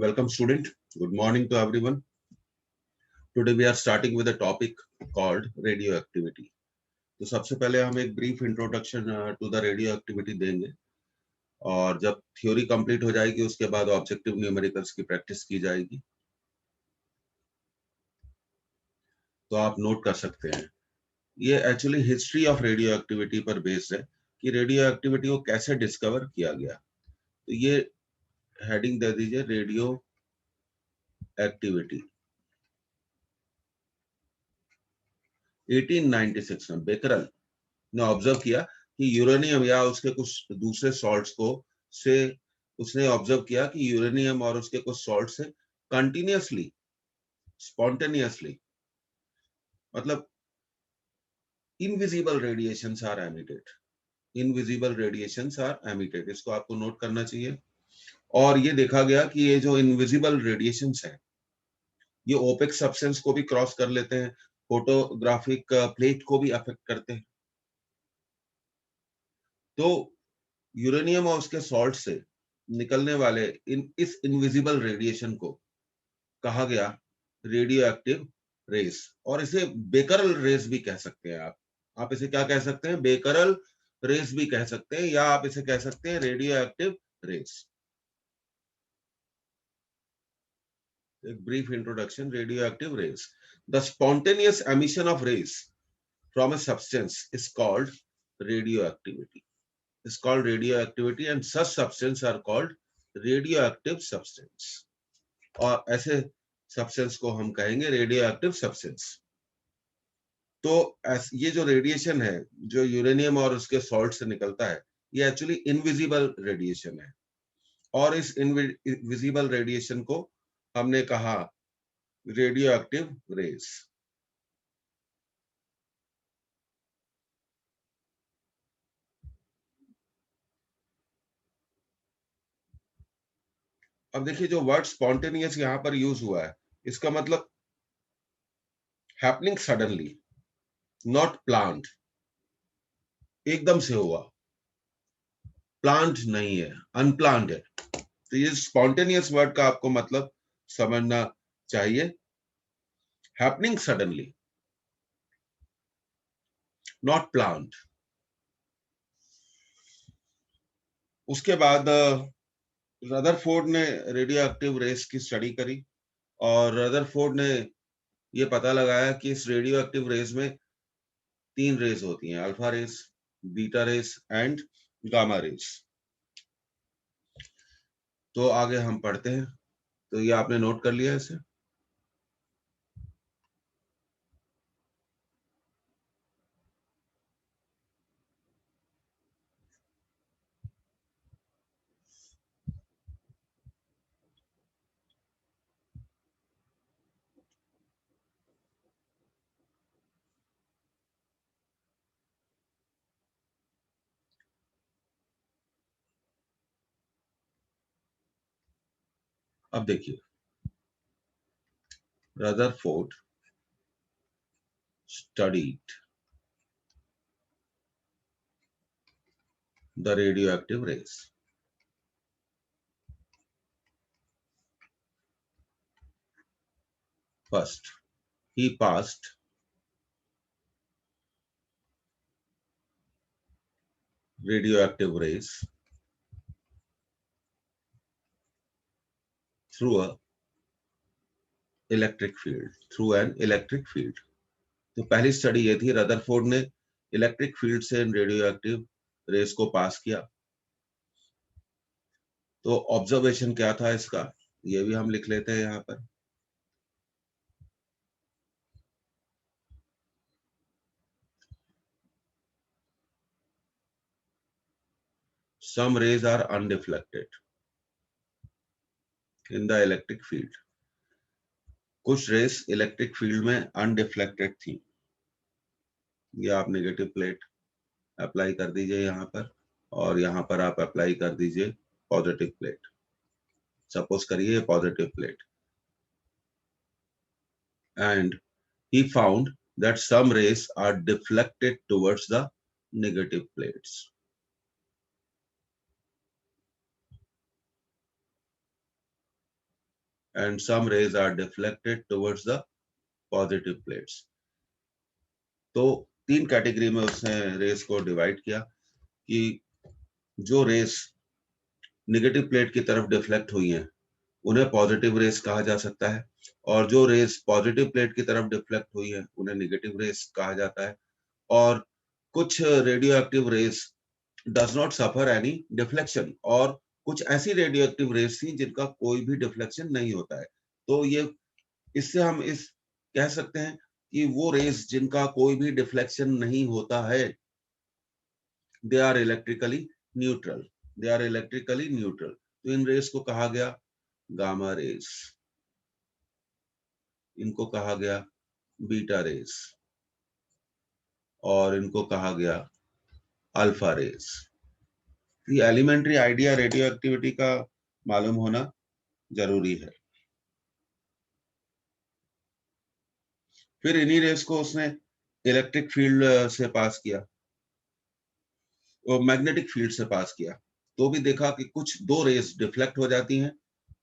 Welcome student. Good morning to everyone. Today we are starting with a topic called radioactivity. तो सबसे पहले हम एक brief introduction to the radioactivity देंगे और जब theory complete हो जाएगी उसके बाद objective numericals की practice की जाएगी. तो आप नोट कर सकते हैं ये एक्चुअली हिस्ट्री ऑफ रेडियोएक्टिविटी पर बेस्ड है कि रेडियोएक्टिविटी को कैसे डिस्कवर किया गया. तो ये हेडिंग दे दीजिए रेडियो एक्टिविटी. 1896 में बेकरल ने ऑब्जर्व किया कि यूरेनियम या उसके कुछ दूसरे सॉल्ट्स को से उसने ऑब्जर्व किया कि यूरेनियम और उसके कुछ सॉल्ट से कंटिन्यूअसली स्पॉन्टेनियसली मतलब invisible radiations are emitted. Invisible radiations are emitted, इसको आपको नोट करना चाहिए. और ये देखा गया कि ये जो इनविजिबल रेडिएशंस है ये ओपेक सब्सटेंस को भी क्रॉस कर लेते हैं, फोटोग्राफिक प्लेट को भी अफेक्ट करते हैं. तो यूरेनियम और उसके सॉल्ट से निकलने वाले इस इनविजिबल रेडिएशन को कहा गया रेडियो एक्टिव रेस, और इसे बेकरल रेस भी कह सकते हैं. आप इसे क्या कह सकते हैं? बेकरल रेस भी कह सकते हैं, या आप इसे कह सकते हैं रेडियो एक्टिव रेस. एक brief introduction. Radioactive rays, the spontaneous emission of rays from a substance is called radioactivity. Is called radioactivity and such substance are called radioactive substance. और ऐसे सब्सटेंस को हम कहेंगे रेडियोएक्टिव सब्सटेंस. तो ये जो radiation है जो यूरेनियम और उसके सॉल्ट से निकलता है ये एक्चुअली इनविजिबल रेडिएशन है, और इस इनविजिबल रेडिएशन को हमने कहा रेडियोएक्टिव रेस. अब देखिए जो वर्ड स्पॉन्टेनियस यहां पर यूज हुआ है इसका मतलब हैपनिंग सडनली, नॉट प्लान्ड. एकदम से हुआ, प्लान्ड नहीं है, अनप्लान्ड है. तो ये स्पॉन्टेनियस वर्ड का आपको मतलब समझना चाहिए. Happening suddenly, not planned. उसके बाद रदरफोर्ड ने रेडियोएक्टिव रेस की स्टडी करी और रदरफोर्ड ने ये पता लगाया कि इस रेडियोएक्टिव रेस में 3 रेस होती हैं, alpha rays, beta rays and gamma rays. तो आगे हम पढ़ते हैं. तो ये आपने नोट कर लिया इसे. अब देखिए Rutherford studied the radioactive rays. First, he passed radioactive rays through a electric field, through an electric field. तो पहली स्टडी ये थी, रदरफोर्ड ने इलेक्ट्रिक फील्ड से रेडियोएक्टिव रेस को पास किया. तो ऑब्जर्वेशन क्या था इसका ये भी हम लिख लेते हैं यहाँ पर. Some rays are undeflected in the electric field. कुछ रेस इलेक्ट्रिक फील्ड में अनडिफ्लेक्टेड थी. ये आप नेगेटिव प्लेट अप्लाई कर दीजिए यहाँ पर, और यहाँ पर आप अप्लाई कर दीजिए पॉजिटिव प्लेट. सपोज करिए positive plate. And he found that some rays are deflected towards the negative plates. and some rays are deflected towards the positive plates. तो तीन कैटेगरी में उसने रेस को डिवाइड किया कि जो रेस नेगेटिव प्लेट की तरफ डिफ्लेक्ट हुई हैं उन्हें पॉजिटिव रेस कहा जा सकता है, और जो रेस पॉजिटिव प्लेट की तरफ डिफ्लेक्ट हुई है उन्हें नेगेटिव रेस कहा जाता है। और कुछ radio active rays does not suffer any deflection, और कुछ ऐसी रेडियो एक्टिव रेस थी जिनका कोई भी डिफ्लेक्शन नहीं होता है। तो ये इससे हम इस कह सकते हैं कि वो रेस जिनका कोई भी डिफ्लेक्शन नहीं होता है, they are electrically neutral, they are electrically neutral. तो इन रेस को कहा गया गामा रेस, इनको कहा गया बीटा रेस, और इनको कहा गया अल्फा रेस। ये एलिमेंट्री आइडिया रेडियो एक्टिविटी का मालूम होना जरूरी है। फिर इन्हीं रेस को उसने इलेक्ट्रिक फील्ड से पास किया और मैग्नेटिक फील्ड से पास किया, तो भी देखा कि कुछ दो रेस डिफ्लेक्ट हो जाती हैं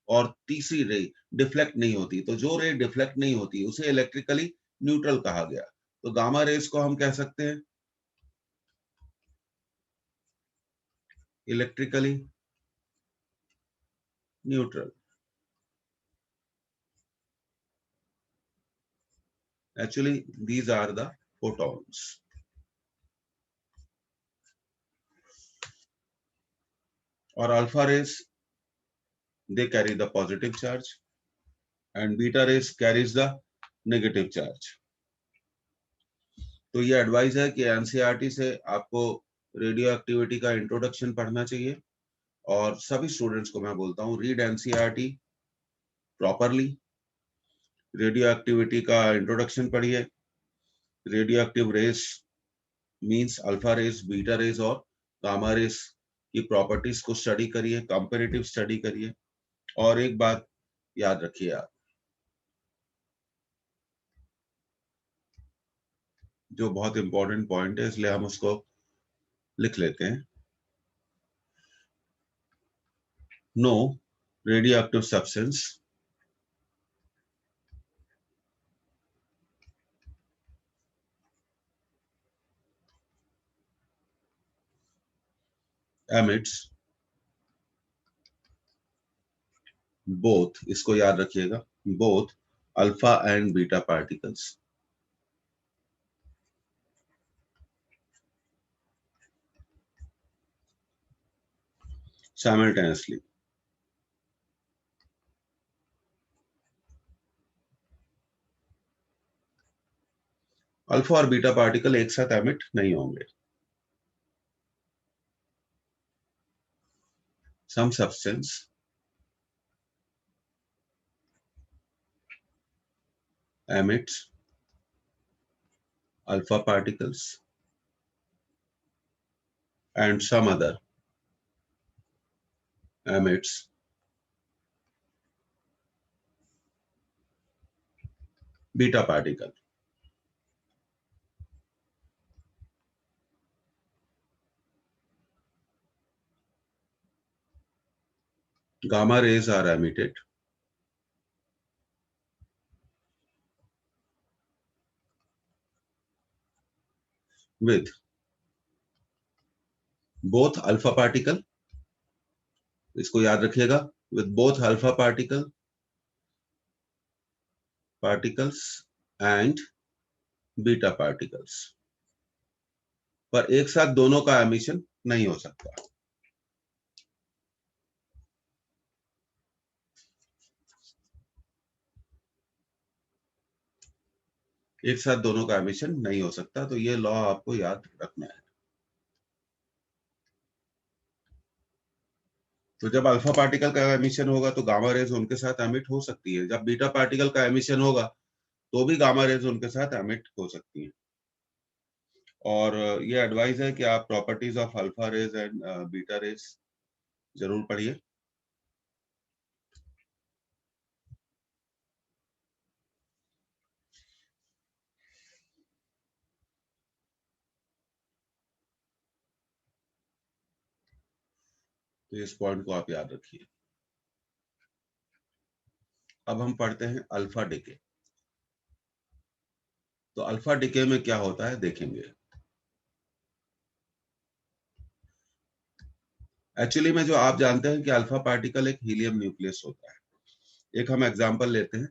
और तीसरी रे डिफ्लेक्ट नहीं होती। तो जो रे डिफ्लेक्ट नहीं होती उसे इलेक्ट्रिकली न्यूट्रल कहा गया। तो गामा रेस को हम कह सकते हैं electrically neutral. Actually, these are the photons. Or alpha rays, they carry the positive charge, and beta rays carries the negative charge. तो ये एडवाइस है कि एनसीईआरटी से आपको रेडियो एक्टिविटी का इंट्रोडक्शन पढ़ना चाहिए, और सभी स्टूडेंट्स को मैं बोलता हूँ read NCERT properly. Radio activity का इंट्रोडक्शन पढ़िए, radio active rays means alpha rays, beta rays और गामा रेस की प्रॉपर्टीज को स्टडी करिए, कंपैरेटिव स्टडी करिए। और एक बात याद रखिए आप, जो बहुत इंपॉर्टेंट पॉइंट है इसलिए हम उसको लिख लेते हैं। No radio active substance emits both, इसको याद रखिएगा, both alpha and beta particles simultaneously. Alpha और बीटा पार्टिकल एक साथ एमिट नहीं होंगे। Some substance emits alpha particles and some other emits beta particle. Gamma rays are emitted with both alpha particle, इसको याद रखिएगा, with both alpha particles and beta particles, पर एक साथ दोनों का एमिशन नहीं हो सकता। एक साथ दोनों का एमिशन नहीं हो सकता, तो ये लॉ आपको याद रखना है। तो जब अल्फा पार्टिकल का एमिशन होगा तो गामा रेज उनके साथ एमिट हो सकती है, जब बीटा पार्टिकल का एमिशन होगा तो भी गामा रेज उनके साथ एमिट हो सकती है। और ये एडवाइस है कि आप properties of alpha rays and beta rays जरूर पढ़िए। तो इस पॉइंट को आप याद रखिए। अब हम पढ़ते हैं अल्फा डिके। तो अल्फा डिके में क्या होता है देखेंगे। एक्चुअली में जो आप जानते हैं कि अल्फा पार्टिकल एक हीलियम न्यूक्लियस होता है। एक हम एग्जांपल लेते हैं,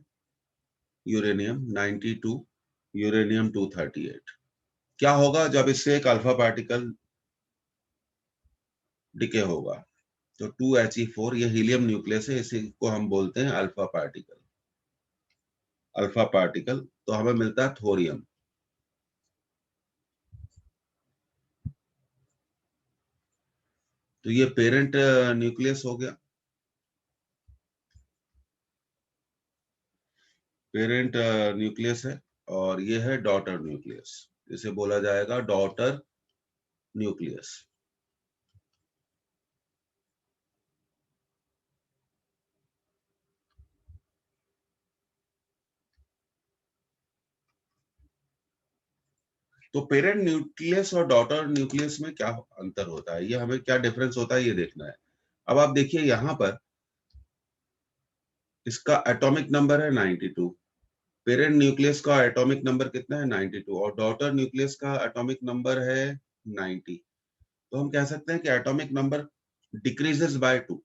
यूरेनियम 92, यूरेनियम 238। क्या होगा जब इससे एक अल्फा पार्टिकल डिके होगा? तो 2He4, ये हीलियम न्यूक्लियस है, इसी को हम बोलते हैं अल्फा पार्टिकल। अल्फा पार्टिकल तो हमें मिलता है थोरियम। तो ये पेरेंट न्यूक्लियस हो गया, पेरेंट न्यूक्लियस है। और ये है डॉटर न्यूक्लियस, इसे बोला जाएगा डॉटर न्यूक्लियस। तो पेरेंट न्यूक्लियस और डॉटर न्यूक्लियस में क्या अंतर होता है, ये हमें क्या डिफरेंस होता है ये देखना है। अब आप देखिए यहाँ पर इसका एटॉमिक नंबर है 92, पेरेंट न्यूक्लियस का एटॉमिक नंबर कितना है 92, और डॉटर न्यूक्लियस का एटॉमिक नंबर है 90। तो हम कह सकते हैं कि atomic number decreases by 2,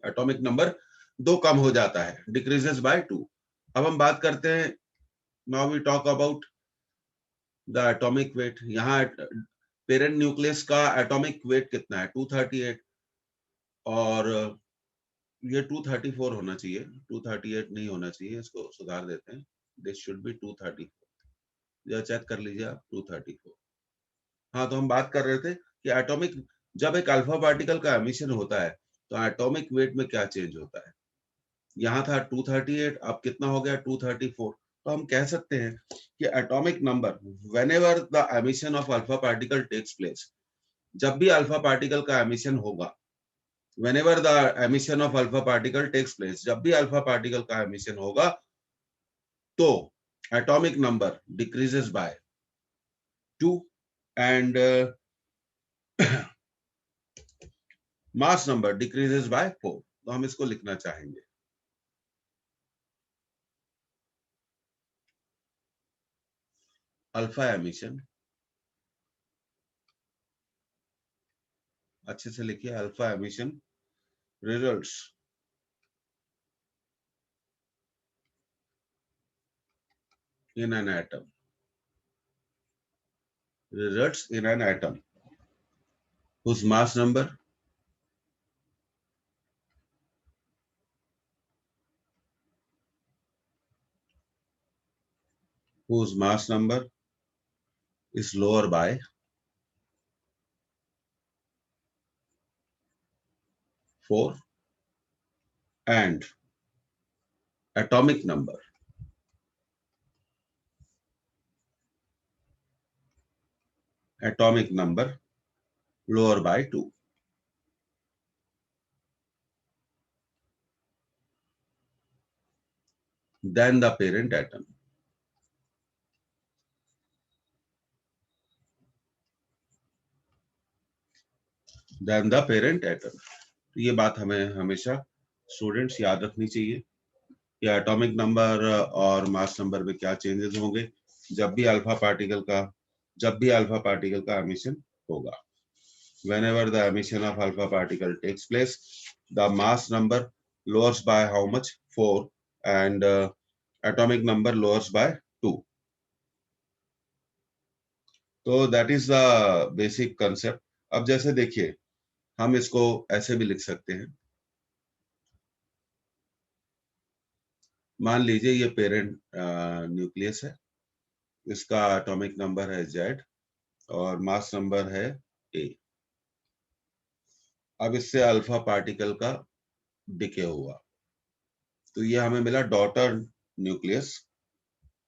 atomic number 2 कम हो जाता है, डिक्रीजेस बाय 2। अब हम बात करते हैं, now we talk about the atomic weight. यहाँ पेरेंट न्यूक्लियस का एटॉमिक वेट कितना है 238, और ये 234 होना चाहिए, 238 नहीं होना चाहिए, इसको सुधार देते हैं। दिस शुड बी 234, या चेक कर लीजिए आप 234। हाँ, तो हम बात कर रहे थे कि एटॉमिक, जब एक अल्फा पार्टिकल का एमिशन होता है तो एटॉमिक वेट में क्या चेंज होता है। यहाँ था 238, अब कितना हो गया 234। तो हम कह सकते हैं कि atomic number whenever the emission of alpha particle takes place, जब भी अल्फा पार्टिकल का एमिशन होगा, whenever the emission of alpha particle takes place, जब भी अल्फा पार्टिकल का एमिशन होगा तो atomic number decreases by 2 and mass number decreases by 4। तो हम इसको लिखना चाहेंगे, अल्फा एमिशन, अच्छे से लिखिए, alpha emission results in an atom, results in an atom whose mass number is lower by 4 and atomic number lower by 2, than the parent atom. Than the parent atom. तो ये बात हमें हमेशा students याद रखनी चाहिए कि एटॉमिक नंबर और मास नंबर में क्या चेंजेस होंगे जब भी अल्फा पार्टिकल का एमिशन होगा। whenever the emission of alpha particle takes place, the mass number lowers by how much 4 and atomic number lowers by 2। तो that is the basic concept. अब जैसे देखिए, हम इसको ऐसे भी लिख सकते हैं, मान लीजिए ये पेरेंट न्यूक्लियस है, इसका एटॉमिक नंबर है Z और मास नंबर है A। अब इससे अल्फा पार्टिकल का डिके हुआ, तो ये हमें मिला डॉटर न्यूक्लियस।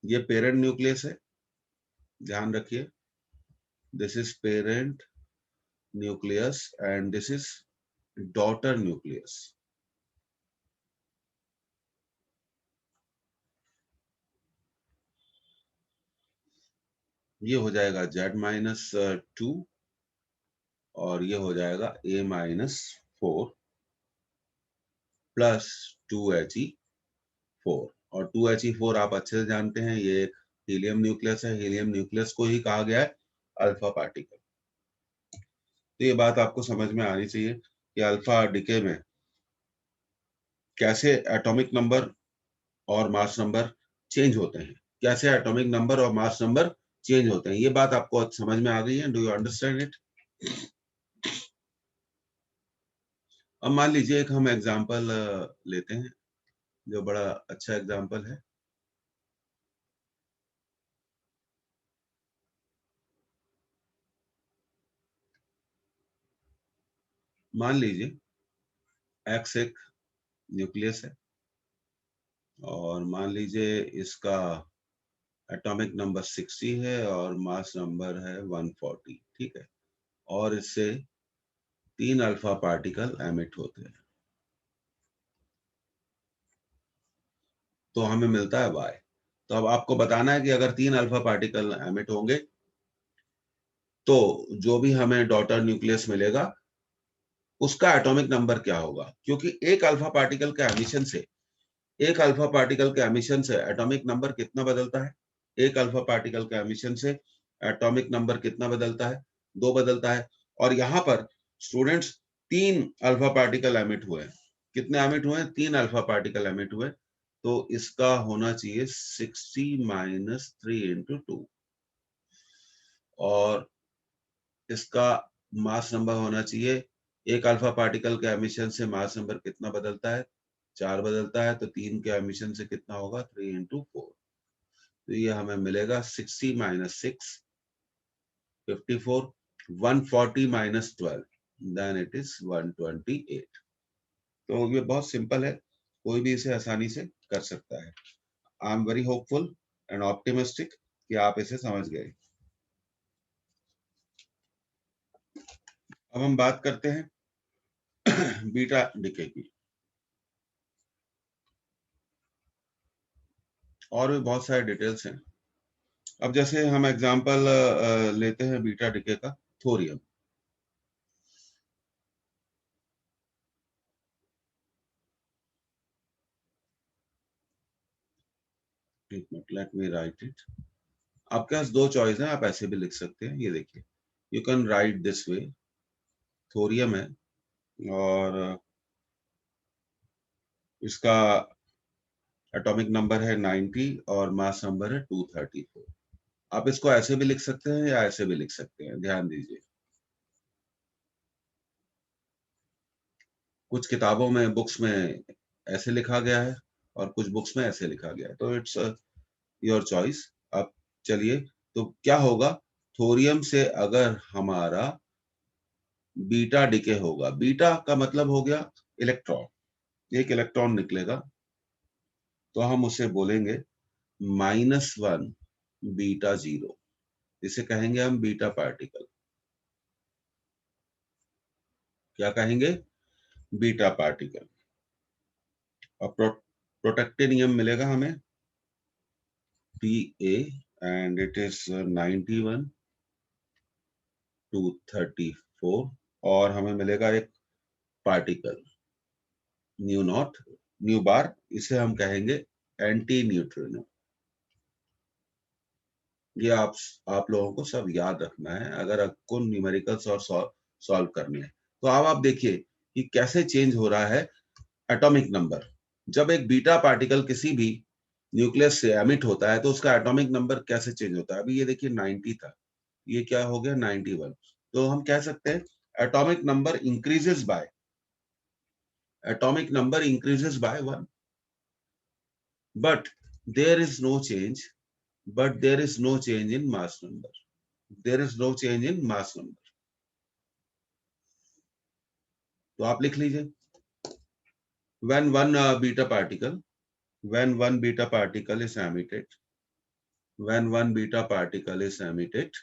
ये पेरेंट न्यूक्लियस है, ध्यान रखिए, this is parent nucleus and this is daughter nucleus. ये हो जाएगा Z-2 और ये हो जाएगा A-4 प्लस 2He 4 और 2He4 आप अच्छे से जानते हैं, ये एक हीलियम न्यूक्लियस है। हीलियम न्यूक्लियस को ही कहा गया है अल्फा पार्टिकल। तो ये बात आपको समझ में आनी चाहिए कि अल्फा डिके में कैसे एटॉमिक नंबर और मास नंबर चेंज होते हैं, कैसे एटॉमिक नंबर और मास नंबर चेंज होते हैं। ये बात आपको समझ में आ गई है? Do you understand it? अब मान लीजिए एक हम एग्जांपल लेते हैं जो बड़ा अच्छा एग्जांपल है। मान लीजिए X एक न्यूक्लियस है और मान लीजिए इसका एटॉमिक नंबर 60 है और मास नंबर है 140, ठीक है, और इससे 3 अल्फा पार्टिकल एमिट होते हैं, तो हमें मिलता है Y। तो अब आपको बताना है कि अगर 3 अल्फा पार्टिकल एमिट होंगे तो जो भी हमें डॉटर न्यूक्लियस मिलेगा उसका एटॉमिक नंबर क्या होगा, क्योंकि एक अल्फा पार्टिकल के एमिशन से एटॉमिक नंबर कितना बदलता है? एक अल्फा पार्टिकल के एमिशन से एटॉमिक नंबर कितना बदलता है? 2 बदलता है। और यहाँ पर स्टूडेंट्स 3 अल्फा पार्टिकल एमिट हुए हैं। कितने एमिट हुए हैं? 3 अल्फा पार्टिकल एमिट हुए। तो इसका होना चाहिए 60 माइनस 3 इंटू 2 और इसका मास नंबर होना चाहिए, एक अल्फा पार्टिकल के एमिशन से मास नंबर कितना बदलता है? 4 बदलता है, तो 3 के एमिशन से कितना होगा? 3 इंटू 4। तो ये हमें मिलेगा 60 minus 6 54, 140 minus 12 then it is 128। तो ये बहुत सिंपल है, कोई भी इसे आसानी से कर सकता है। I am very hopeful and optimistic कि आप इसे समझ गए। अब हम बात करते हैं बीटा डिके की। और भी बहुत सारे डिटेल्स हैं। अब जैसे हम एग्जांपल लेते हैं बीटा डिके का, थोरियम। एक minute, let me right it. आपके पास दो चॉइस है, आप ऐसे भी लिख सकते हैं। ये देखिए, you can write this way. Thorium है और इसका एटॉमिक नंबर है 90 और मास नंबर है 234। आप इसको ऐसे भी लिख सकते हैं या ऐसे भी लिख सकते हैं, ध्यान दीजिए। कुछ किताबों में, बुक्स में ऐसे लिखा गया है और कुछ बुक्स में ऐसे लिखा गया है, तो इट्स योर चॉइस। अब चलिए, तो क्या होगा थोरियम से अगर हमारा बीटा डिके होगा? बीटा का मतलब हो गया इलेक्ट्रॉन, एक इलेक्ट्रॉन निकलेगा, तो हम उसे बोलेंगे -1 बीटा 0। इसे कहेंगे हम बीटा पार्टिकल। क्या कहेंगे? Beta particle. और प्रोटेक्टेनियम मिलेगा हमें Pa and it is 91 to 34 और हमें मिलेगा एक पार्टिकल न्यू नॉट, न्यू बार, इसे हम कहेंगे एंटी न्यूट्रिनो। ये आप लोगों को सब याद रखना है अगर आपको न्यूमेरिकल्स और सॉल्व करने हैं। तो अब आप देखिए कि कैसे चेंज हो रहा है एटॉमिक नंबर। जब एक बीटा पार्टिकल किसी भी न्यूक्लियस से एमिट होता है तो उसका एटॉमिक नंबर कैसे चेंज होता है? अभी ये देखिए 90 था, ये क्या हो गया 91। तो हम कह सकते हैं atomic number increases by 1, but there is no change in mass number. There is no change in mass number. तो आप लिख लीजिए, when one beta particle is emitted,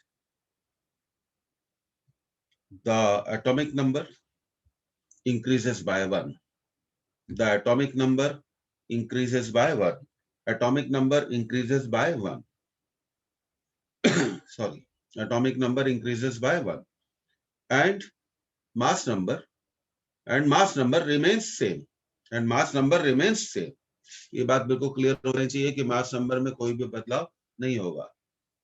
the atomic number increases by 1. The atomic number increases by 1. Atomic number increases by 1. Sorry, atomic number increases by 1. And mass number remains same. ये बात बिल्कुल clear होनी चाहिए कि mass number में कोई भी बदलाव नहीं होगा,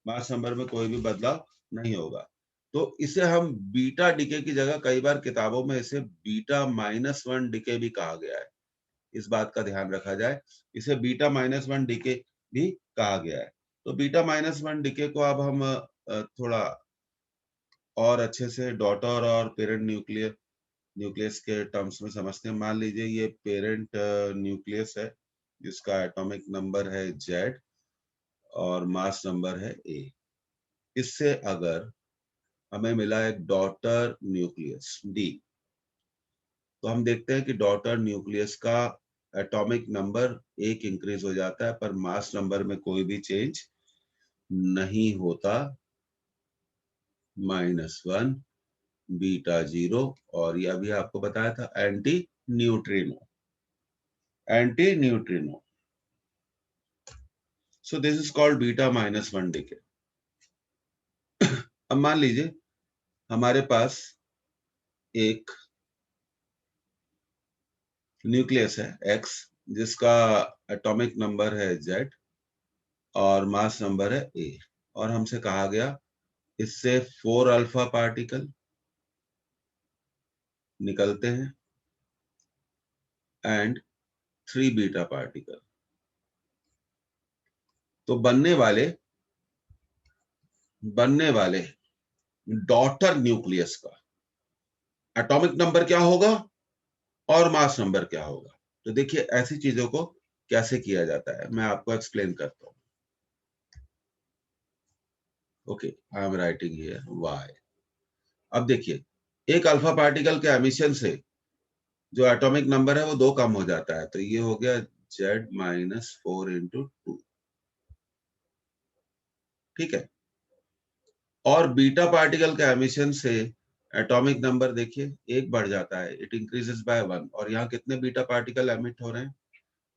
मास नंबर में कोई भी बदलाव नहीं होगा। तो इसे हम बीटा डीके की जगह कई बार किताबों में इसे बीटा -1 डीके भी कहा गया है। इस बात का ध्यान रखा जाए, इसे बीटा -1 डीके भी कहा गया है। तो बीटा -1 डीके को अब हम थोड़ा और अच्छे से डॉटर और पेरेंट न्यूक्लियस के टर्म्स में समझते हैं। मान लीजिए ये पेरेंट न्यूक्लियस है जिसका एटॉमिक नंबर है Z और मास नंबर है A। इससे अगर हमें मिला एक डॉटर न्यूक्लियस D, तो हम देखते हैं कि डॉटर न्यूक्लियस का एटॉमिक नंबर 1 इंक्रीज हो जाता है, पर मास नंबर में कोई भी चेंज नहीं होता, -1 बीटा 0। और यह भी आपको बताया था anti neutrino, anti neutrino. So this is called beta -1 decay. अब मान लीजिए हमारे पास एक न्यूक्लियस है X जिसका एटॉमिक नंबर है Z और मास नंबर है A, और हमसे कहा गया इससे 4 अल्फा पार्टिकल निकलते हैं एंड 3 बीटा पार्टिकल। तो बनने वाले डॉटर न्यूक्लियस का एटॉमिक नंबर क्या होगा और मास नंबर क्या होगा। तो देखिए ऐसी चीजों को कैसे किया जाता है, मैं आपको एक्सप्लेन करता हूं। Okay, I am writing here Y। अब देखिए एक अल्फा पार्टिकल के एमिशन से जो एटॉमिक नंबर है वो 2 कम हो जाता है, तो ये हो गया Z-4 इंटू 2, ठीक है। और बीटा पार्टिकल के एमिशन से एटॉमिक नंबर देखिए 1 बढ़ जाता है, इट इंक्रीजेस बाय 1। और यहाँ कितने बीटा पार्टिकल एमिट हो रहे हैं?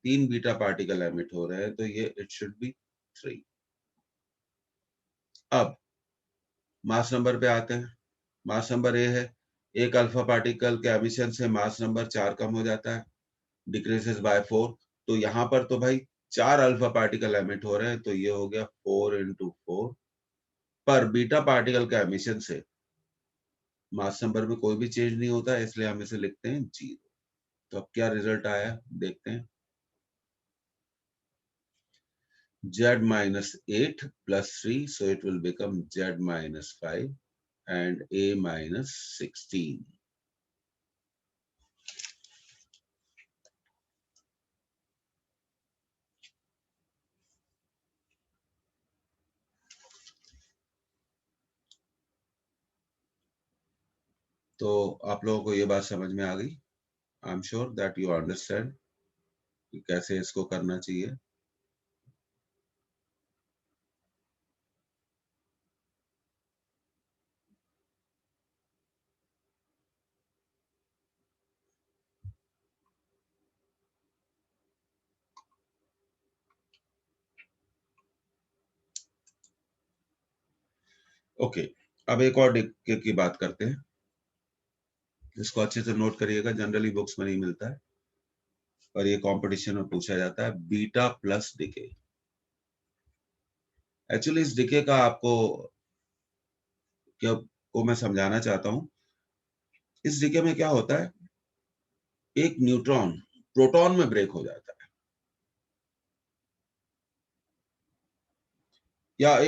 3 बीटा पार्टिकल एमिट हो रहे हैं, तो ये इट शुड बी 3। अब मास नंबर पे आते हैं। मास नंबर ए है, एक अल्फा पार्टिकल के एमिशन से मास नंबर 4 कम हो जाता है, डिक्रीजेस बाय 4। तो यहाँ पर तो भाई 4 अल्फा पार्टिकल एमिट हो रहे हैं, तो ये हो गया 4 इंटू 4। पर बीटा पार्टिकल के एमिशन से मास नंबर में कोई भी चेंज नहीं होता है, इसलिए हम इसे लिखते हैं 0। तो अब क्या रिजल्ट आया देखते हैं। Z-8 plus 3, so it will become Z-5 and A-16। तो आप लोगों को ये बात समझ में आ गई। I am sure that you understand कि कैसे इसको करना चाहिए। ओके, अब एक और डिके की बात करते हैं। इसको अच्छे से नोट करिएगा, जनरली बुक्स में नहीं मिलता है और ये कंपटीशन में पूछा जाता है। Beta plus decay. एक्चुअली इस डिके का आपको क्या को मैं समझाना चाहता हूं। इस डिके में क्या होता है, एक न्यूट्रॉन प्रोटॉन में ब्रेक हो जाता है, या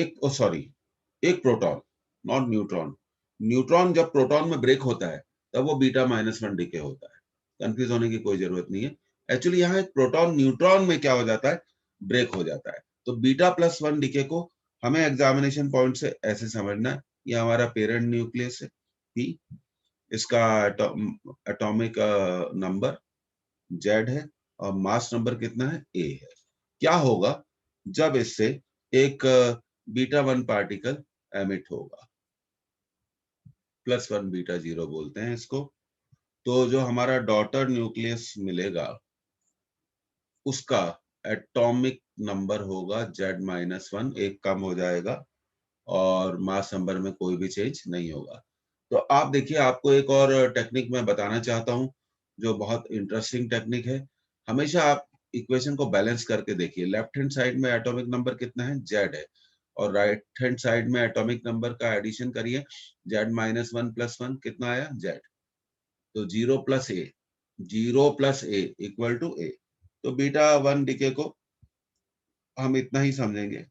एक प्रोटॉन, नॉट न्यूट्रॉन। न्यूट्रॉन जब प्रोटॉन में ब्रेक होता है तब वो बीटा -1 डीके होता है। कंफ्यूज होने की कोई जरूरत नहीं है। एक्चुअली यहाँ एक प्रोटॉन न्यूट्रॉन में क्या हो जाता है, ब्रेक हो जाता है। तो बीटा +1 डीके को हमें एग्जामिनेशन पॉइंट से ऐसे समझना है, ये हमारा पेरेंट न्यूक्लियस है P, इसका एटॉमिक नंबर Z है और मास नंबर कितना है, A है। क्या होगा जब इससे एक बीटा 1 पार्टिकल एमिट होगा, +1 बीटा 0 बोलते हैं इसको। तो जो हमारा डॉटर न्यूक्लियस मिलेगा उसका एटॉमिक नंबर होगा Z-1, एक कम हो जाएगा और मास नंबर में कोई भी चेंज नहीं होगा। तो आप देखिए, आपको एक और टेक्निक मैं बताना चाहता हूं जो बहुत इंटरेस्टिंग टेक्निक है। हमेशा आप इक्वेशन को बैलेंस करके देखिए, लेफ्ट हैंड साइड में एटॉमिक नंबर कितना है, जेड है, और राइट हैंड साइड में एटॉमिक नंबर का एडिशन करिए, Z minus one plus one कितना आया, जेड। तो 0 प्लस ए इक्वल टू ए। तो बीटा वन डीके को हम इतना ही समझेंगे।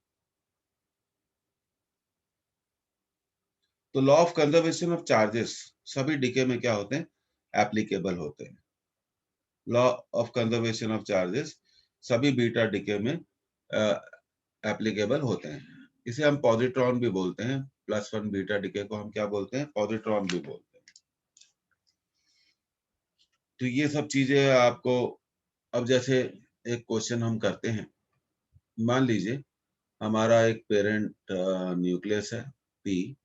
तो law of conservation of charges सभी डीके में क्या होते हैं, एप्लीकेबल होते हैं। Law of conservation of charges सभी बीटा डीके में एप्लीकेबल होते हैं। इसे हम पॉजिट्रॉन भी बोलते हैं, प्लस वन बीटा डीके को हम क्या बोलते हैं, पॉजिट्रॉन भी बोलते हैं। तो ये सब चीजें आपको, अब जैसे एक क्वेश्चन हम करते हैं, मान लीजिए हमारा एक पेरेंट न्यूक्लियस है पी,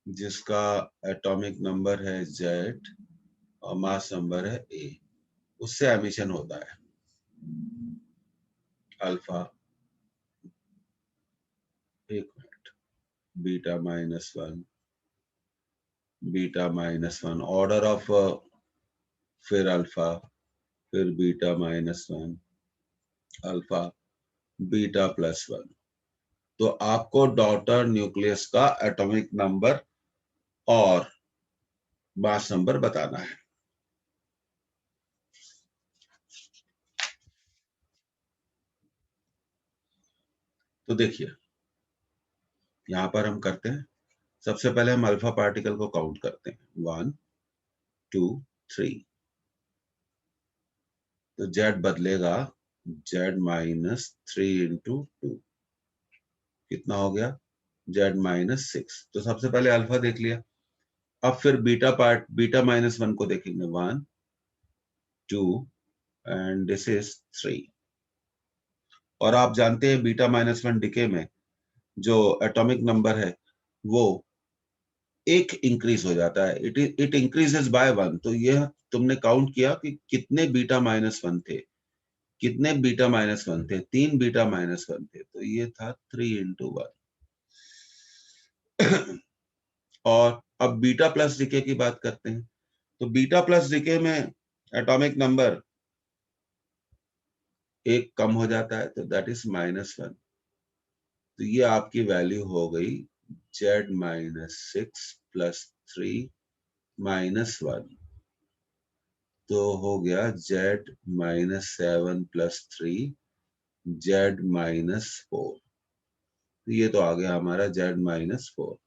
जिसका एटॉमिक नंबर है जेड और मास नंबर है ए। उससे एमिशन होता है अल्फा, एक minute, beta minus one, beta minus one, order of, फिर अल्फा, फिर beta minus one, alpha, beta plus one. तो आपको डॉटर न्यूक्लियस का एटॉमिक नंबर और मास नंबर बताना है। तो देखिए यहां पर हम करते हैं, सबसे पहले हम अल्फा पार्टिकल को काउंट करते हैं, 1 2 3। तो जेड बदलेगा, Z minus three into two, कितना हो गया, जेड माइनस सिक्स। तो सबसे पहले अल्फा देख लिया। अब फिर बीटा माइनस वन को देखेंगे, 1 2 एंड दिस इज 3। और आप जानते हैं बीटा माइनस वन डिके में जो एटॉमिक नंबर है वो एक इंक्रीज हो जाता है, इट इंक्रीजेस बाय वन। तो ये तुमने काउंट किया कि कितने बीटा माइनस वन थे, कितने बीटा माइनस वन थे, 3 बीटा माइनस वन थे। तो ये था 3 into 1। और अब बीटा प्लस डीके की बात करते हैं। तो बीटा प्लस डीके में एटॉमिक नंबर एक कम हो जाता है, तो दैट इज -1। तो ये आपकी वैल्यू हो गई Z minus six plus three minus one. तो हो गया जेड -7 प्लस थ्री, जेड -4। ये तो आ गया हमारा जेड -4।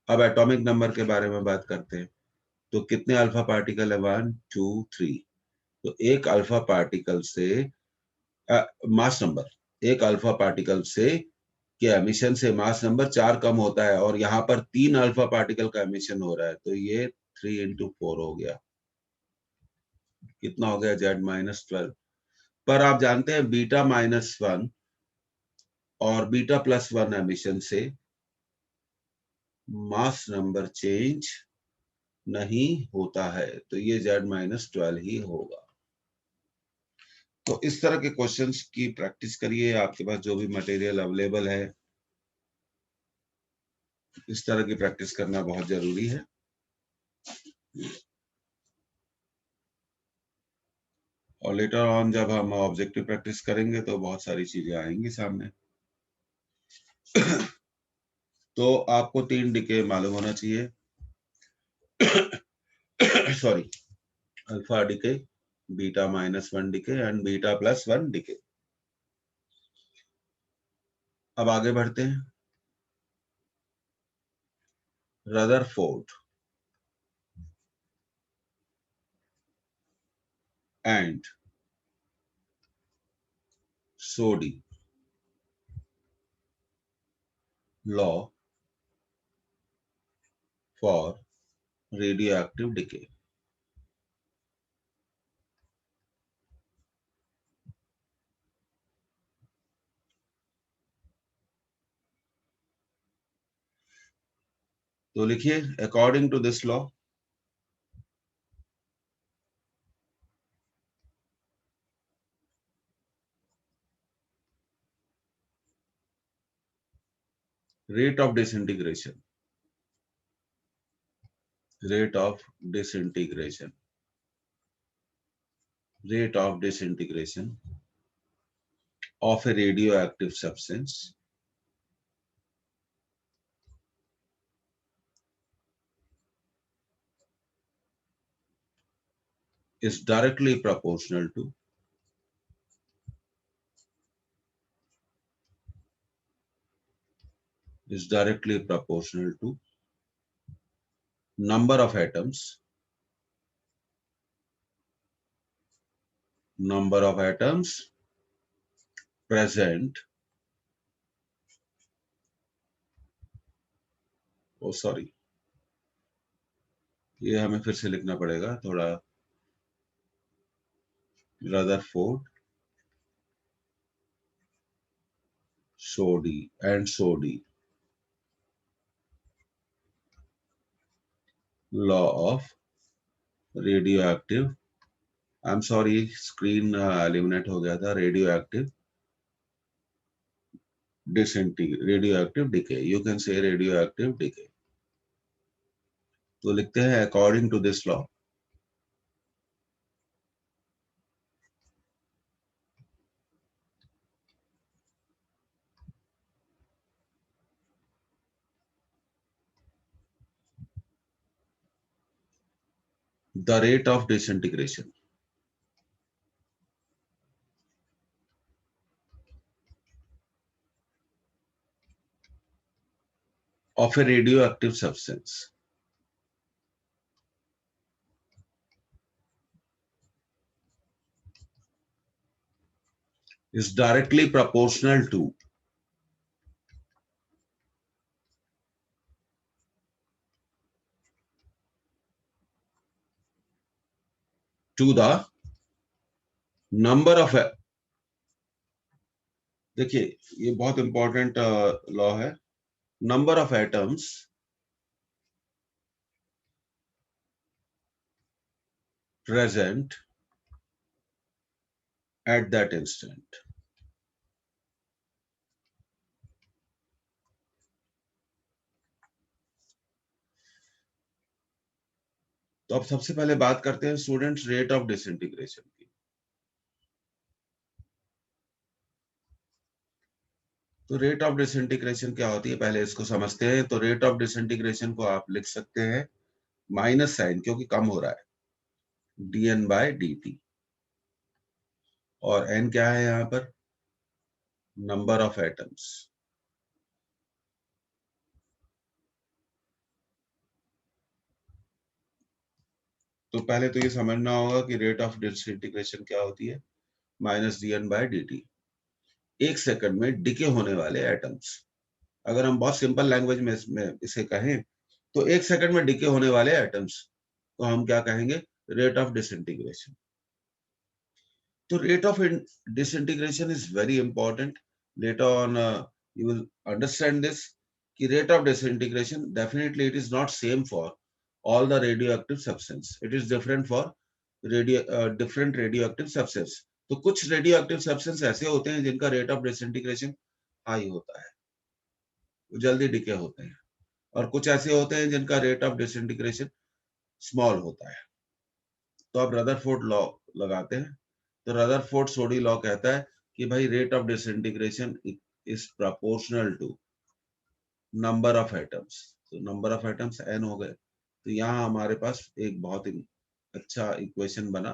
अब एटॉमिक नंबर के बारे में बात करते हैं। तो कितने अल्फा पार्टिकल है, 1 2 3। तो एक अल्फा पार्टिकल से मास नंबर, एक अल्फा पार्टिकल से के एमिशन से मास नंबर 4 कम होता है, और यहाँ पर 3 अल्फा पार्टिकल का एमिशन हो रहा है। तो ये 3 into 4 हो गया, कितना हो गया, जेड -12। पर आप जानते हैं बीटा -1 और बीटा प्लस वन एमिशन से मास नंबर चेंज नहीं होता है, तो ये Z-12 ही होगा। तो इस तरह के क्वेश्चंस की प्रैक्टिस करिए, आपके पास जो भी मटेरियल अवेलेबल है, इस तरह की प्रैक्टिस करना बहुत जरूरी है। और लेटर ऑन जब हम ऑब्जेक्टिव प्रैक्टिस करेंगे तो बहुत सारी चीजें आएंगी सामने। तो आपको 3 डिके मालूम होना चाहिए, sorry, alpha decay, beta -1 decay and beta +1 decay. अब आगे बढ़ते हैं। Rutherford and Soddy law for radioactive decay. तो लिखिए, according to this law, rate of disintegration rate of disintegration of a radioactive substance is directly proportional to number of atoms present, oh sorry, ये हमें फिर से लिखना पड़ेगा थोड़ा, Rutherford Soddy and Soddy law of radioactive, I am sorry screen eliminate हो गया था, radioactive decay, you can say radioactive decay. तो लिखते हैं according to this law the rate of disintegration of a radioactive substance is directly proportional to the number of, देखिए ये बहुत important law है, number of atoms present at that instant. तो अब सबसे पहले बात करते हैं स्टूडेंट्स रेट ऑफ डिसइंटीग्रेशन की। तो रेट ऑफ डिसइंटीग्रेशन क्या होती है पहले इसको समझते हैं। तो रेट ऑफ डिसइंटीग्रेशन को आप लिख सकते हैं माइनस साइन, क्योंकि कम हो रहा है, dn बाय dt, और n क्या है यहाँ पर, नंबर ऑफ एटम्स। तो पहले तो ये समझना होगा कि रेट ऑफ डिसइंटीग्रेशन क्या होती है, माइनस dn बाय dt, एक सेकंड में डिके होने वाले एटम्स। अगर हम बहुत सिंपल लैंग्वेज में इसे कहें तो एक सेकंड में डिके होने वाले एटम्स को हम क्या कहेंगे, रेट ऑफ डिसइंटीग्रेशन। तो rate of disintegration is very important, later on you will understand this, कि rate of disintegration definitely it is not same for all the radioactive substance, it is different for different radioactive substance। तो कुछ radioactive substance ऐसे होते हैं जिनका rate of disintegration high होता है, वो जल्दी डिके होते हैं, और कुछ ऐसे होते हैं जिनका रेट ऑफ डिसइंटीग्रेशन स्मॉल होता है। तो आप रदरफोर्ड लॉ लगाते हैं। तो रदरफोर्ड सोडी लॉ कहता है कि भाई rate of disintegration is proportional to number of atoms. तो नंबर ऑफ एटम्स n हो गए, तो यहाँ हमारे पास एक बहुत ही अच्छा इक्वेशन बना,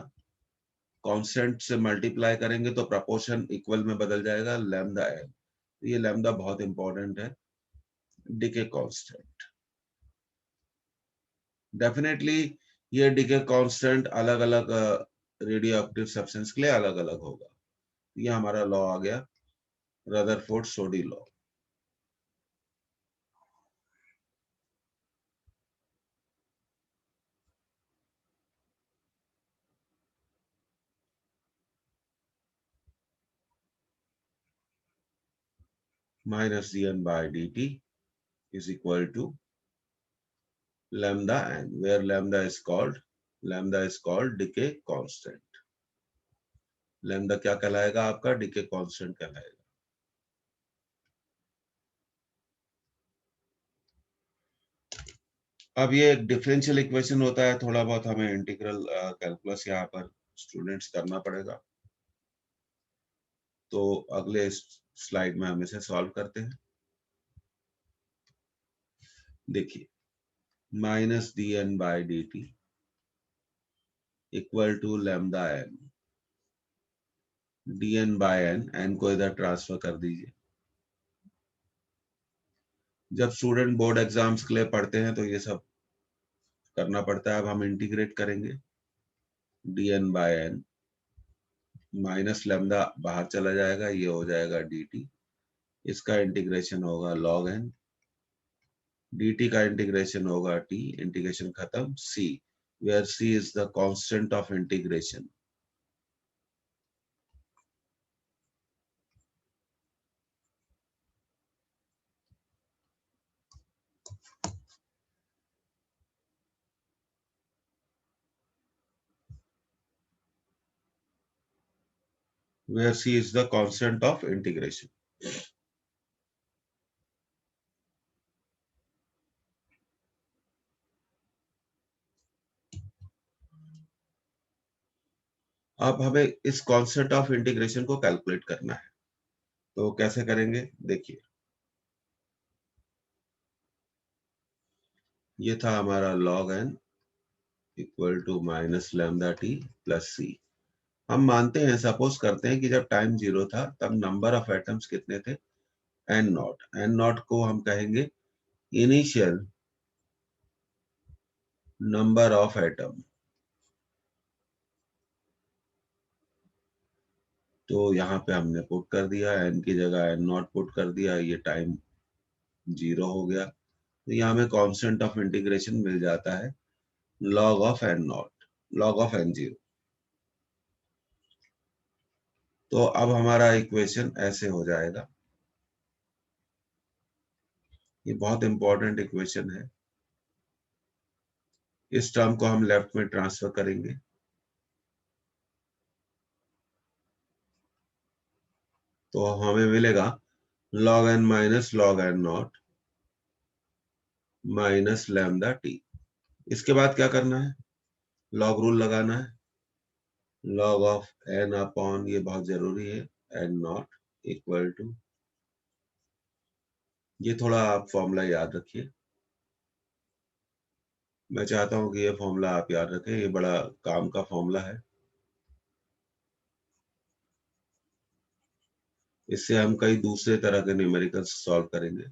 कांस्टेंट से मल्टीप्लाई करेंगे तो प्रपोर्शन इक्वल में बदल जाएगा, लैम्डा n। ये लैम्डा बहुत इंपॉर्टेंट है, डिके कांस्टेंट। डेफिनेटली ये डिके कांस्टेंट अलग अलग रेडियो एक्टिव सब्सटेंस के लिए अलग अलग होगा। ये हमारा लॉ आ गया, Rutherford Soddy law. Minus dn by dt is equal to lambda n, where lambda is called decay constant। Lambda क्या कहलाएगा आपका, डिके कांस्टेंट कहलाएगा। अब ये एक डिफरेंशियल इक्वेशन होता है, थोड़ा बहुत हमें इंटीग्रल कैलकुलस यहाँ पर स्टूडेंट्स करना पड़ेगा। तो अगले स्लाइड में हम इसे सॉल्व करते हैं। देखिए, minus d n by d t equal to lambda n, d n by n को इधर ट्रांसफर कर दीजिए। जब स्टूडेंट बोर्ड एग्जाम्स के लिए पढ़ते हैं तो ये सब करना पड़ता है। अब हम इंटीग्रेट करेंगे, d n by n minus lambda बाहर चला जाएगा, ये हो जाएगा डी टी, इसका इंटीग्रेशन होगा लॉग एन, dt का इंटीग्रेशन होगा t, इंटीग्रेशन खत्म, c, where c is the constant of integration. Where c is the constant of integration. अब हमें इस कांस्टेंट ऑफ इंटीग्रेशन को कैलकुलेट करना है। तो कैसे करेंगे, देखिए, ये था हमारा log n equal to minus lambda t plus c. हम मानते हैं, सपोज करते हैं कि जब टाइम 0 था तब नंबर ऑफ एटम्स कितने थे, n नॉट। n नॉट को हम कहेंगे इनिशियल नंबर ऑफ एटम। तो यहाँ पे हमने पुट कर दिया, n की जगह n नॉट पुट कर दिया, ये टाइम 0 हो गया। तो यहाँ हमें कांस्टेंट ऑफ इंटीग्रेशन मिल जाता है log of n not, log of n0। तो अब हमारा इक्वेशन ऐसे हो जाएगा, ये बहुत इंपॉर्टेंट इक्वेशन है। इस टर्म को हम लेफ्ट में ट्रांसफर करेंगे, तो हमें मिलेगा log n minus log n not minus lambda T. इसके बाद क्या करना है, लॉग रूल लगाना है, log ऑफ n अपॉन, ये बहुत जरूरी है, n नॉट इक्वल टू, ये थोड़ा आप फॉर्मूला याद रखिए। मैं चाहता हूं कि ये फॉर्मूला आप याद रखें, ये बड़ा काम का फॉर्मूला है। इससे हम कई दूसरे तरह के न्यूमेरिकल्स सॉल्व करेंगे।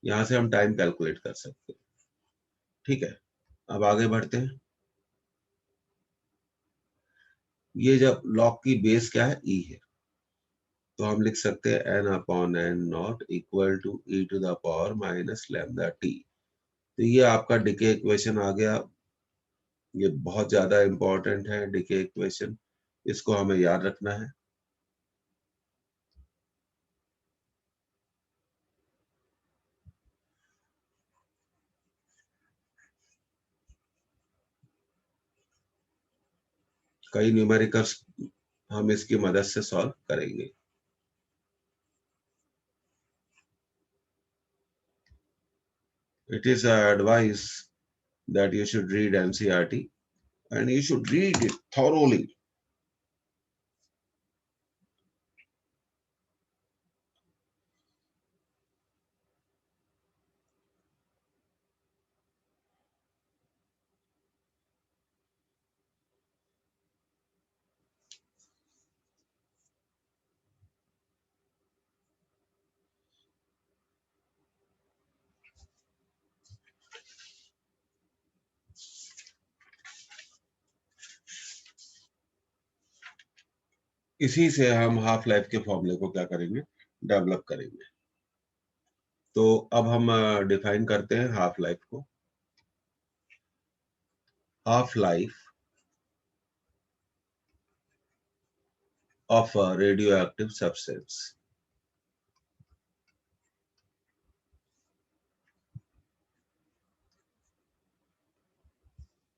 यहां से हम टाइम कैलकुलेट कर सकते हैं। ठीक है, अब आगे बढ़ते हैं। ये जब लॉग की बेस क्या है, ई है, तो हम लिख सकते हैं n upon n naught equal to e to the power minus lambda t. तो ये आपका डिके इक्वेशन आ गया। ये बहुत ज्यादा इंपॉर्टेंट है डिके इक्वेशन, इसको हमें याद रखना है। कई न्यूमेरिकल्स हम इसकी मदद से सॉल्व करेंगे। It is advice that you should read NCERT and you should read it thoroughly. इसी से हम हाफ लाइफ के फॉर्मूले को क्या करेंगे, डेवलप करेंगे। तो अब हम डिफाइन करते हैं हाफ लाइफ को। Half life of a radio active substance.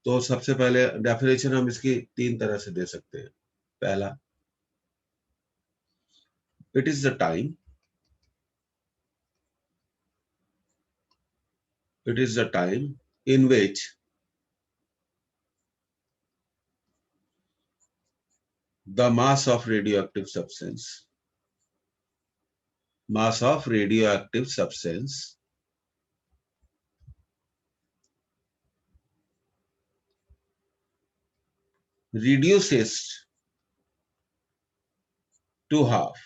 तो सबसे पहले डेफिनेशन हम इसकी तीन तरह से दे सकते हैं। पहला, it is the time, it is the time in which The mass of radioactive substance. Mass of radioactive substance reduces to half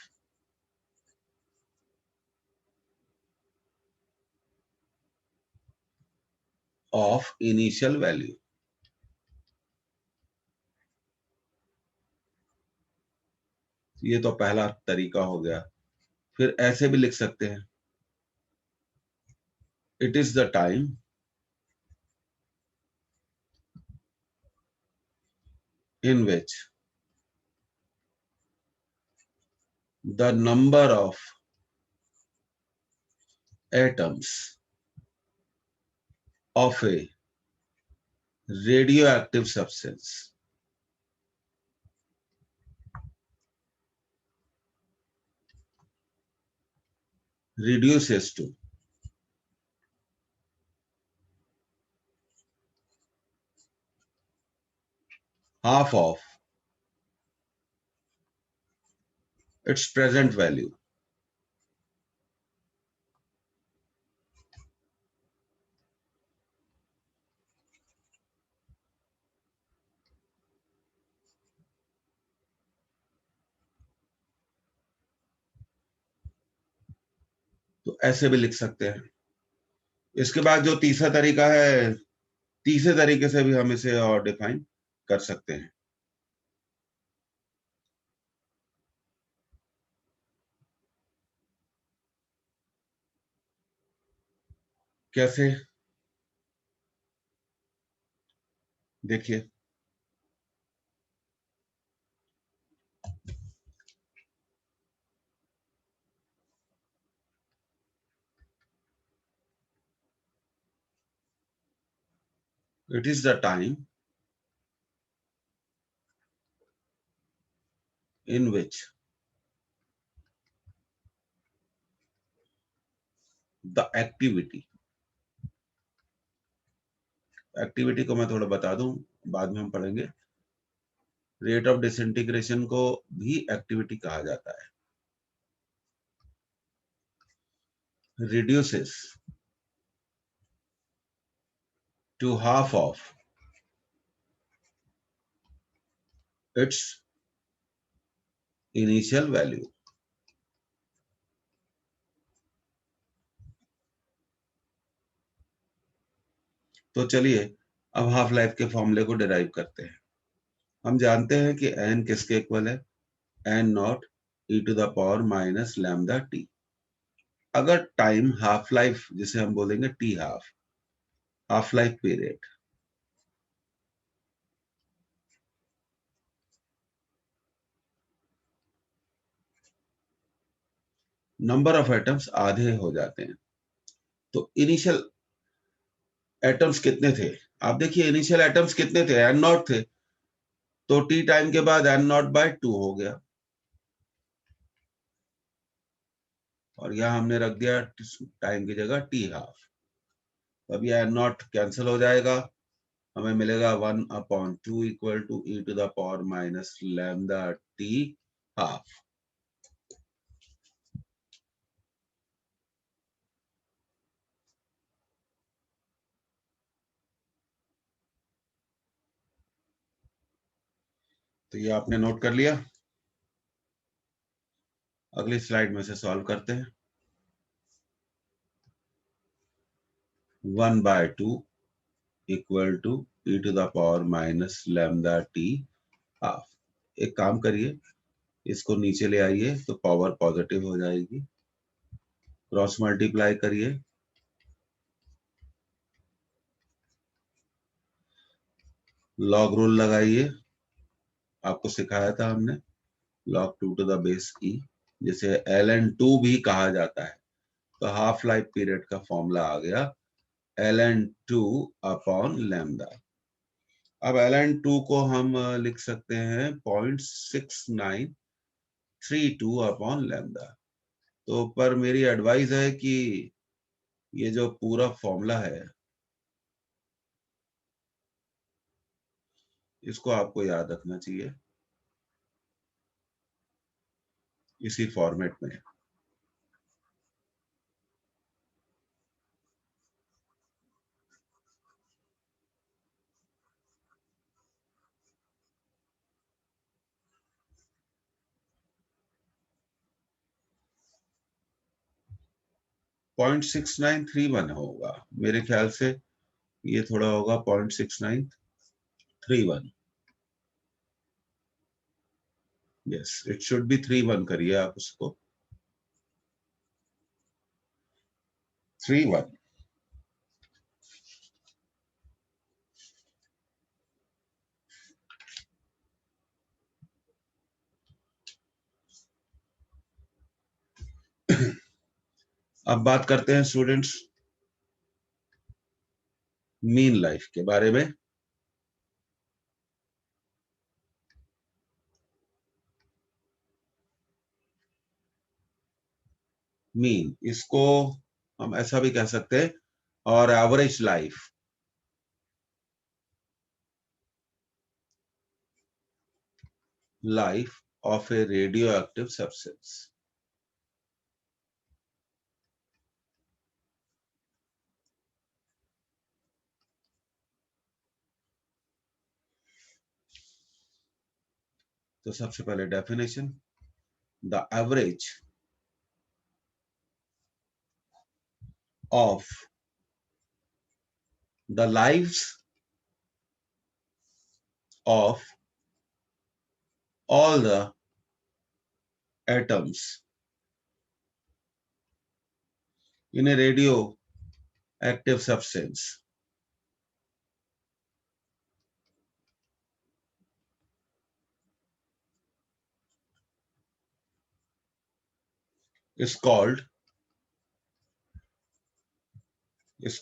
of initial value. ये तो पहला तरीका हो गया। फिर ऐसे भी लिख सकते हैं, it is the time in which the number of atoms of a radioactive substance reduces to half of its present value. तो ऐसे भी लिख सकते हैं। इसके बाद जो तीसरा तरीका है, तीसरे तरीके से भी हम इसे और डिफाइन कर सकते हैं। कैसे? देखिए, it is the time in which the activity को मैं थोड़ा बता दूं, बाद में हम पढ़ेंगे। रेट ऑफ डिसइंटीग्रेशन को भी एक्टिविटी कहा जाता है। Reduces to half of its initial value. तो चलिए अब हाफ लाइफ के फॉर्मूले को डिराइव करते हैं। हम जानते हैं कि n किसके इक्वल है, n naught e to the power minus lambda t। अगर टाइम हाफ लाइफ, जिसे हम बोलेंगे t half, half life period, number of atoms आधे हो जाते हैं, तो इनिशियल एटम्स कितने थे? आप देखिए इनिशियल एटम्स कितने थे, n नॉट थे, तो t टाइम के बाद n नॉट बाय 2 हो गया, और यहां हमने रख दिया टाइम की जगह t हाफ। अब यह n नॉट कैंसिल हो जाएगा, हमें मिलेगा 1/2 equal to e to the power minus lambda t half. तो ये आपने नोट कर लिया। अगली स्लाइड में से सॉल्व करते हैं। 1/2 equal to e to the power minus lambda t half. एक काम करिए, इसको नीचे ले आइए तो पावर पॉजिटिव हो जाएगी, क्रॉस मल्टीप्लाई करिए, लॉग रूल लगाइए, आपको सिखाया था हमने, log 2 to the base e, जिसे ln2 भी कहा जाता है। तो हाफ लाइफ पीरियड का फॉर्मूला आ गया ln2 अपॉन लैम्डा। अब ln2 को हम लिख सकते हैं 0.6932 अपॉन लैम्डा। तो पर मेरी एडवाइस है कि ये जो पूरा फॉर्मूला है इसको आपको याद रखना चाहिए। इसी फॉर्मेट में। पॉइंट 6931 होगा मेरे ख्याल से, ये थोड़ा होगा 0.6931। यस, इट शुड बी 31 करिए आप उसको, 31। अब बात करते हैं स्टूडेंट्स मीन लाइफ के बारे में। मीन, इसको हम ऐसा भी कह सकते हैं, और average life, life of a radio active substance. तो सबसे पहले definition, the average of the lives of all the atoms in A radio active substance is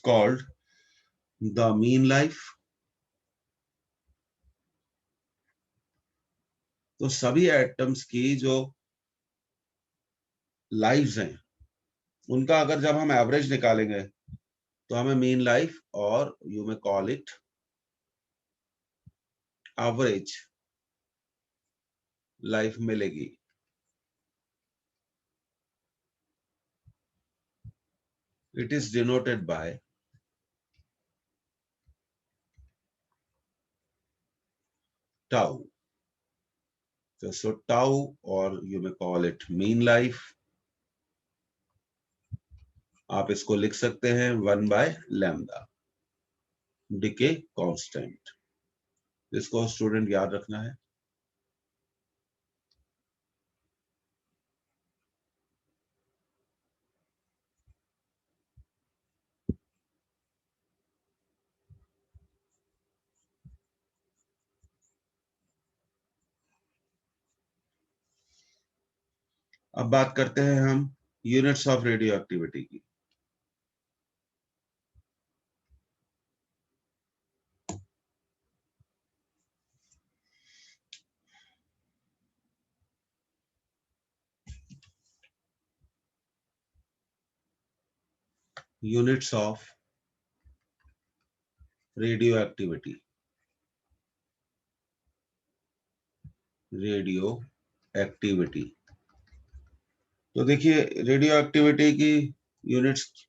called the mean life। तो सभी एटम्स की जो लाइव्स हैं, उनका अगर जब हम एवरेज निकालेंगे तो हमें मीन लाइफ, और you may call it average life मिलेगी। It is denoted by tau. तो सो टाउ, और you may call it mean life, आप इसको लिख सकते हैं 1/लैम्डा डिके कांस्टेंट। इसको स्टूडेंट याद रखना है। अब बात करते हैं हम यूनिट्स ऑफ रेडियो एक्टिविटी की। Units of radioactivity, radioactivity. तो देखिए, रेडियो एक्टिविटी की यूनिट्स,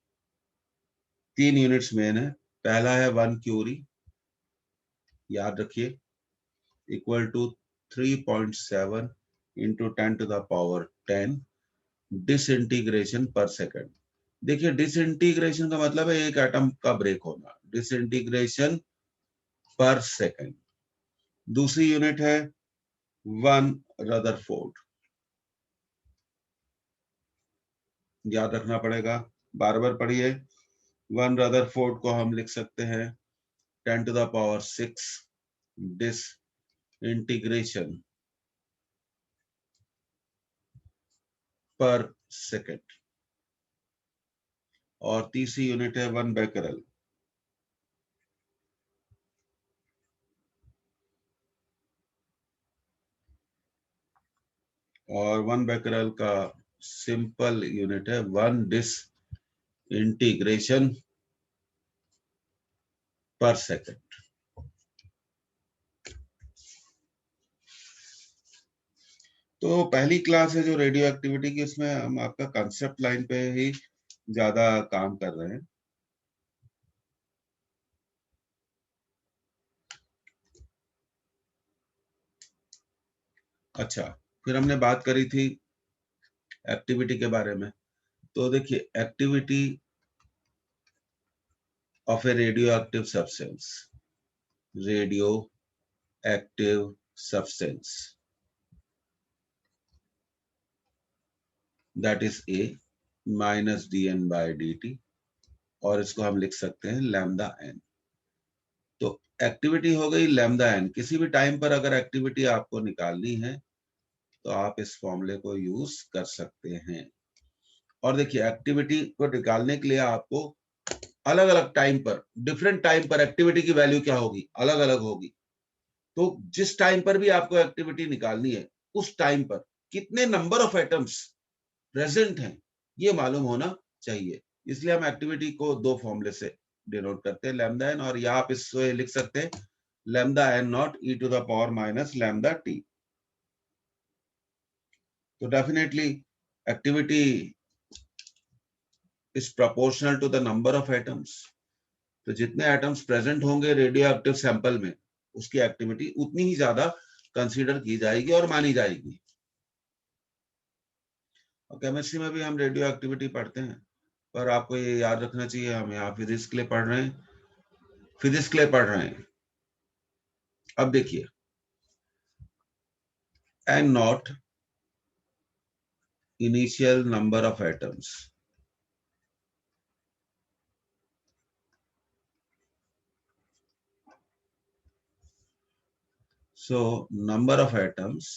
3 यूनिट्स मेन है। पहला है 1 क्यूरी, याद रखिए, इक्वल टू 3.7 इंटू 10⁻10 डिसइंटीग्रेशन पर सेकंड। देखिए, डिसइंटीग्रेशन का मतलब है एक एटम का ब्रेक होना, डिसइंटीग्रेशन पर सेकंड। दूसरी यूनिट है 1 रदरफोर्ड, याद रखना पड़ेगा, बार बार पढ़िए। 1 रदरफोर्ड को हम लिख सकते हैं 10⁻6 डिस इंटीग्रेशन पर सेकेंड। और तीसरी यूनिट है 1 बेकरल, और 1 बेकरल का सिंपल यूनिट है 1 डिस इंटीग्रेशन पर सेकेंड। तो पहली क्लास है जो रेडियो एक्टिविटी की, इसमें हम आपका कंसेप्ट लाइन पे ही ज्यादा काम कर रहे हैं। अच्छा, फिर हमने बात करी थी एक्टिविटी के बारे में। तो देखिए, activity of a radio active substance, radio active substance, that is a minus d n by d t, और इसको हम लिख सकते हैं लैम्डा एन। तो एक्टिविटी हो गई लैम्डा एन। किसी भी टाइम पर अगर एक्टिविटी आपको निकालनी है तो आप इस फॉर्मूले को यूज कर सकते हैं। और देखिए, एक्टिविटी को निकालने के लिए आपको अलग अलग टाइम पर, डिफरेंट टाइम पर एक्टिविटी की वैल्यू क्या होगी, अलग अलग होगी। तो जिस टाइम पर भी आपको एक्टिविटी निकालनी है, उस टाइम पर कितने नंबर ऑफ एटम्स प्रेजेंट हैं ये मालूम होना चाहिए। इसलिए हम एक्टिविटी को दो फॉर्मूले से डिनोट करते हैं, लैम्डा एन, और यहाँ आप इसको लिख सकते हैं lambda N not e to the power minus lambda t. तो definitely activity is proportional to the number of atoms. तो जितने एटम्स प्रेजेंट होंगे रेडियो एक्टिव सैंपल में, उसकी एक्टिविटी उतनी ही ज्यादा कंसीडर की जाएगी और मानी जाएगी। और केमिस्ट्री में भी हम रेडियो एक्टिविटी पढ़ते हैं, पर आपको ये याद रखना चाहिए हम यहाँ फिजिक्स के लिए पढ़ रहे हैं, फिजिक्स के लिए पढ़ रहे हैं। अब देखिए, n naught initial number of atoms, so number of atoms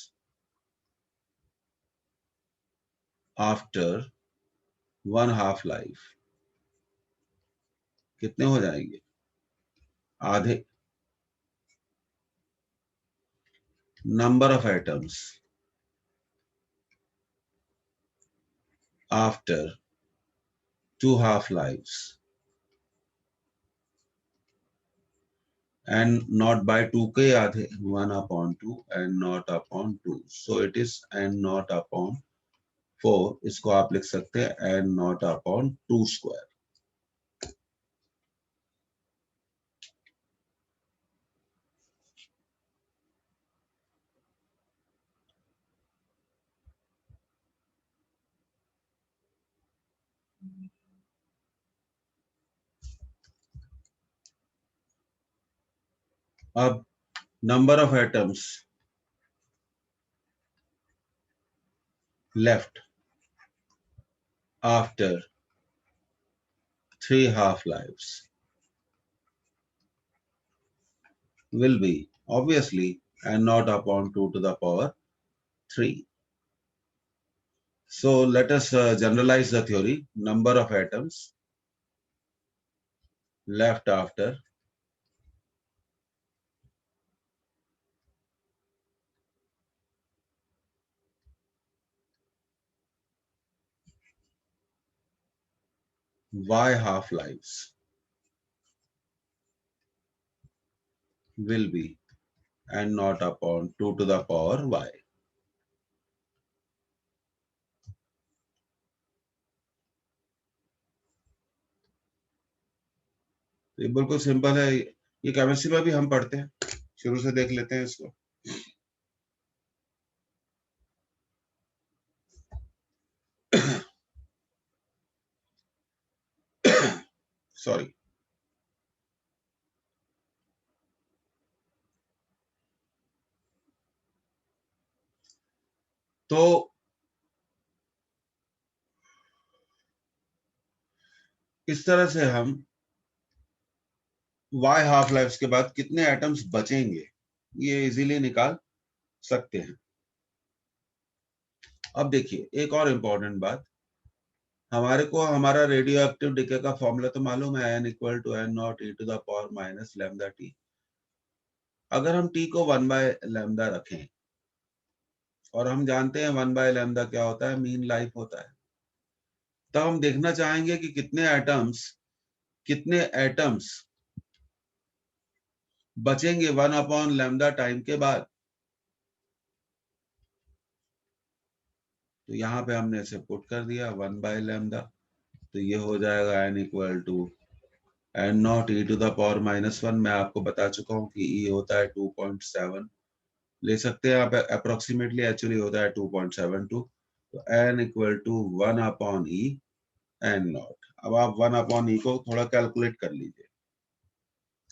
after one half life कितने हो जाएंगे, आधे। Number of atoms after two half lives, and not by 2 के आधे, 1 upon 2 and not upon 2, so it is n not upon 4। इसको आप लिख सकते हैं n not upon 2 स्क्वायर। अब number of atoms left after 3 half lives will be obviously n not upon 2 to the power 3। So let us generalize the theory. Number of atoms left after y half lives will be n not upon 2 to the power y। ये बिल्कुल simple है, ये chemistry में भी हम पढ़ते हैं, शुरू से देख लेते हैं इसको। सॉरी। तो इस तरह से हम y हाफ लाइफ के बाद कितने एटम्स बचेंगे ये इजीली निकाल सकते हैं। अब देखिए, एक और इंपॉर्टेंट बात, हमारे को हमारा रेडियो एक्टिव डिके का फॉर्मूला तो मालूम है, n equal to n naught e to the power minus lambda t. अगर हम t को 1 बाय लैम्डा रखें, और हम जानते हैं 1 बाय लैम्डा क्या होता है, मीन लाइफ होता है, तब हम देखना चाहेंगे कि कितने एटम्स बचेंगे 1 अपॉन लैम्डा टाइम के बाद। तो यहाँ पे हमने इसे पुट कर दिया 1/λ, तो ये हो जाएगा n equal to n naught e to the power -1। मैं आपको बता चुका हूँ कि e होता है 2.7, ले सकते हैं आप अप्रोक्सीमेटली, एक्चुअली होता है 2.72। तो n equal to 1/e n naught. अब आप 1/e को थोड़ा कैलकुलेट कर लीजिए,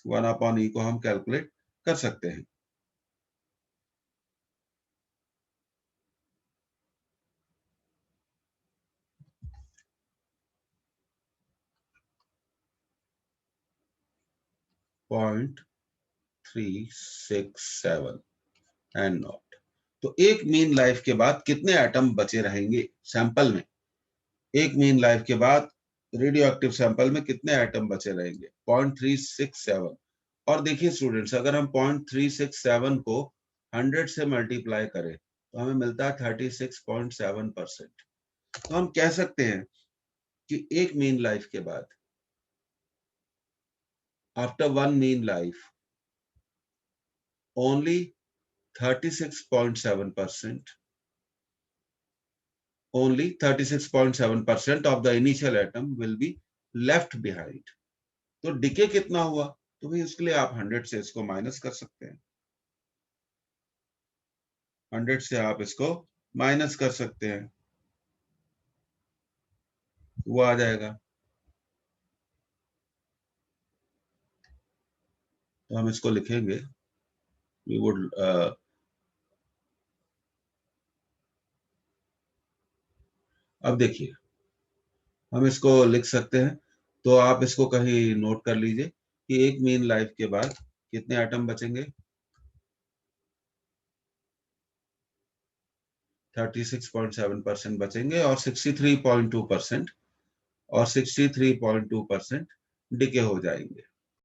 1/e को हम कैलकुलेट कर सकते हैं। Point 367 n naught. तो एक मीन लाइफ के बाद कितने एटम बचे रहेंगे सैंपल में? एक मीन लाइफ के बाद रेडियो एक्टिव सैंपल में कितने एटम बचे रहेंगे? 0.367। और देखिए स्टूडेंट्स, अगर हम 0.367 को 100 से मल्टीप्लाई करें तो हमें मिलता है 36.7%। तो हम कह सकते हैं कि एक मीन लाइफ के बाद, after one mean life, only 36.7%, only 36.7% of the initial atom will be left behind। तो डिके कितना हुआ? तो भाई उसके लिए आप 100 से इसको माइनस कर सकते हैं, 100 से आप इसको माइनस कर सकते हैं, वो आ जाएगा। तो हम इसको लिखेंगे, we would अब देखिए हम इसको लिख सकते हैं। तो आप इसको कहीं नोट कर लीजिए कि एक मीन लाइफ के बाद कितने एटम बचेंगे? 36.7% बचेंगे और 63.2% और 63.2% डिके हो जाएंगे।